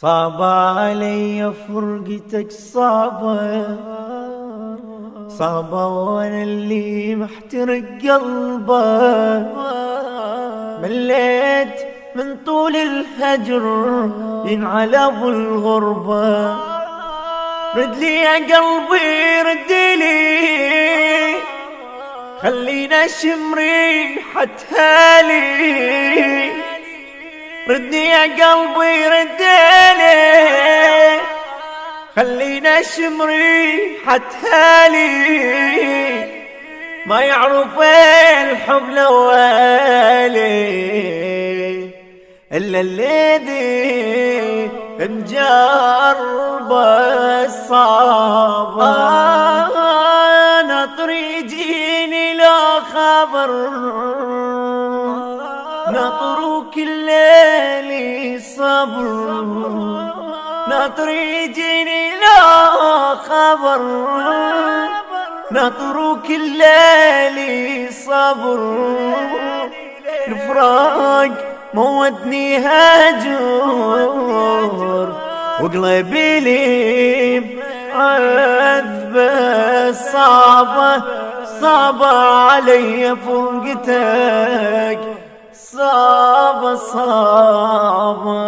صعب علي فرقتك صعبة صعبة، وانا اللي محترق قلبه. مليت من طول الهجر ينعلب الغربة. رد لي يا قلبي رد لي، خلينا اشم ريحة هالي. ردني يا قلبي رد لي، خلينا اشم ريحة هالي. ما يعرف الحب الاولي الا الذي مجرب الصعب. ناطر يجيني لو خبر، ناطر كل ليلي صبر. ناطر يجيني لو خبر، ناطر كل ليلي صبر. الفراق موتني هجور، وقلبي لي عذبه صعبة. صعبة علي فرقتك، صعبة صعبة.